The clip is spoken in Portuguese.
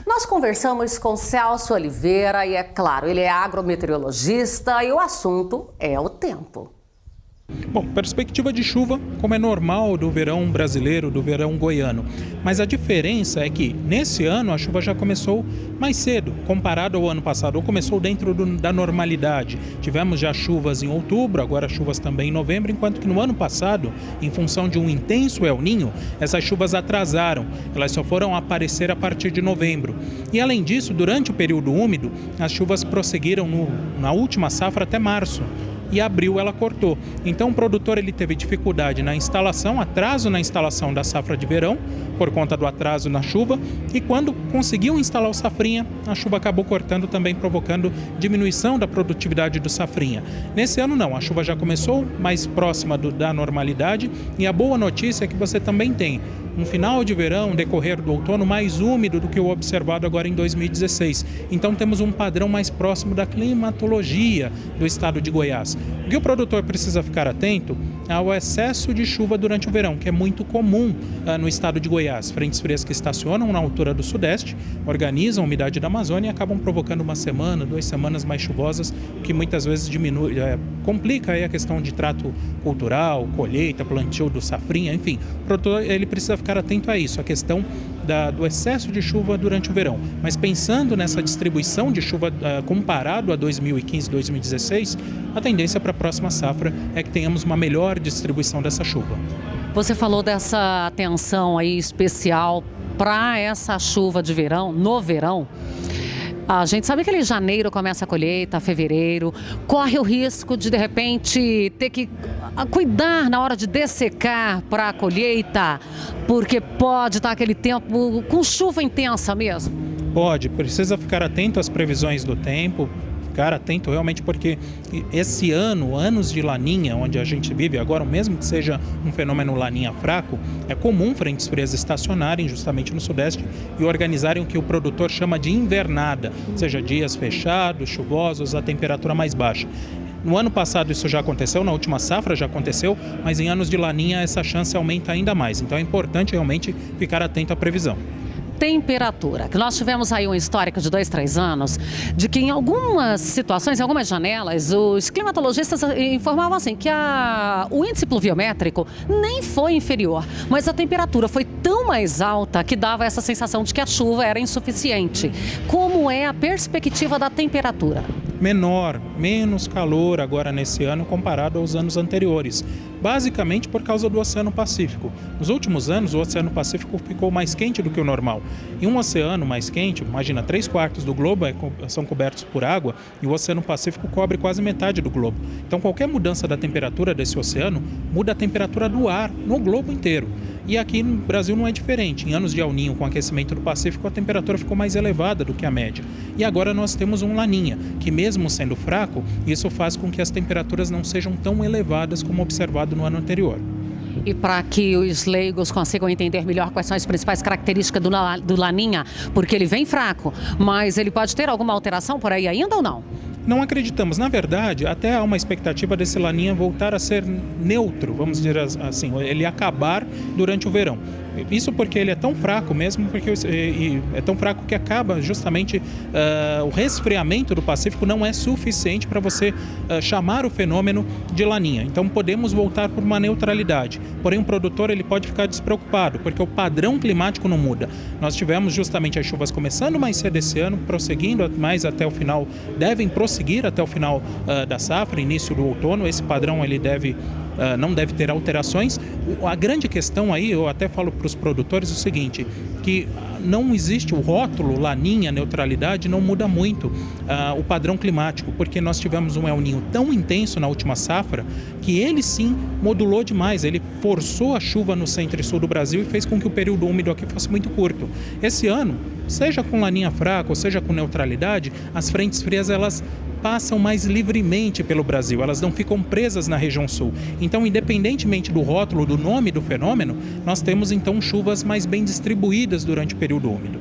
Nós conversamos com Celso Oliveira e, é claro, ele é agrometeorologista e o assunto é o tempo. Bom, perspectiva de chuva, como é normal do verão brasileiro, do verão goiano. Mas a diferença é que, nesse ano, a chuva já começou mais cedo, comparado ao ano passado, ou começou dentro da normalidade. Tivemos já chuvas em outubro, agora chuvas também em novembro, enquanto que no ano passado, em função de um intenso El Niño, essas chuvas atrasaram. Elas só foram aparecer a partir de novembro. E, além disso, durante o período úmido, as chuvas prosseguiram na última safra até março. E abril ela cortou. Então o produtor ele teve dificuldade na instalação, atraso na instalação da safra de verão, por conta do atraso na chuva, e quando conseguiu instalar o safrinha, a chuva acabou cortando também, provocando diminuição da produtividade do safrinha. Nesse ano não, a chuva já começou mais próxima da normalidade, e a boa notícia é que você também tem um final de verão, decorrer do outono mais úmido do que o observado agora em 2016. Então temos um padrão mais próximo da climatologia do estado de Goiás. O que o produtor precisa ficar atento ao excesso de chuva durante o verão, que é muito comum no estado de Goiás. Frentes frias que estacionam na altura do sudeste, organizam a umidade da Amazônia e acabam provocando uma semana, 2 semanas mais chuvosas, o que muitas vezes complica aí a questão de trato cultural, colheita, plantio do safrinha, enfim. O produtor ele precisa ficar atento a isso, a questão do excesso de chuva durante o verão. Mas pensando nessa distribuição de chuva comparado a 2015 e 2016, a tendência para a próxima safra é que tenhamos uma melhor distribuição dessa chuva. Você falou dessa atenção aí especial para essa chuva de verão, no verão. A gente sabe que em janeiro começa a colheita, fevereiro, corre o risco de repente, ter que cuidar na hora de dessecar para a colheita, porque pode estar aquele tempo com chuva intensa mesmo? Pode, precisa ficar atento às previsões do tempo, ficar atento realmente porque esse ano, anos de laninha, onde a gente vive agora, mesmo que seja um fenômeno laninha fraco, é comum frentes frias estacionarem justamente no sudeste e organizarem o que o produtor chama de invernada, ou seja, dias fechados, chuvosos, a temperatura mais baixa. No ano passado isso já aconteceu, na última safra já aconteceu, mas em anos de laninha essa chance aumenta ainda mais. Então é importante realmente ficar atento à previsão. Temperatura, que nós tivemos aí um histórico de 2, 3 anos, de que em algumas situações, em algumas janelas, os climatologistas informavam assim que o índice pluviométrico nem foi inferior, mas a temperatura foi tão mais alta que dava essa sensação de que a chuva era insuficiente. Como é a perspectiva da temperatura? Menor, menos calor agora nesse ano comparado aos anos anteriores, basicamente por causa do Oceano Pacífico. Nos últimos anos, o Oceano Pacífico ficou mais quente do que o normal. E um oceano mais quente, imagina, 3/4 do globo são cobertos por água e o Oceano Pacífico cobre quase metade do globo. Então, qualquer mudança da temperatura desse oceano muda a temperatura do ar no globo inteiro. E aqui no Brasil não é diferente. Em anos de El Niño, com aquecimento do Pacífico, a temperatura ficou mais elevada do que a média. E agora nós temos um Laninha, que mesmo sendo fraco, isso faz com que as temperaturas não sejam tão elevadas como observado no ano anterior. E para que os leigos consigam entender melhor quais são as principais características do Laninha, porque ele vem fraco, mas ele pode ter alguma alteração por aí ainda ou não? Não acreditamos. Na verdade, até há uma expectativa desse Laninha voltar a ser neutro, vamos dizer assim, ele acabar durante o verão. Isso porque ele é tão fraco mesmo, porque é tão fraco que acaba justamente o resfriamento do Pacífico não é suficiente para você chamar o fenômeno de Laninha. Então podemos voltar por uma neutralidade. Porém, o produtor ele pode ficar despreocupado, porque o padrão climático não muda. Nós tivemos justamente as chuvas começando mais cedo esse ano, prosseguindo mais até o final, devem prosseguir até o final da safra, início do outono. Esse padrão ele não deve ter alterações. A grande questão aí, eu até falo para os produtores o seguinte, que não existe o rótulo Laninha, neutralidade, não muda muito o padrão climático, porque nós tivemos um El Niño tão intenso na última safra que ele sim modulou demais, ele forçou a chuva no centro e sul do Brasil e fez com que o período úmido aqui fosse muito curto. Esse ano, seja com Laninha fraca ou seja com neutralidade, as frentes frias elas passam mais livremente pelo Brasil, elas não ficam presas na região sul. Então, independentemente do rótulo, do nome do fenômeno, nós temos então chuvas mais bem distribuídas durante o período úmido.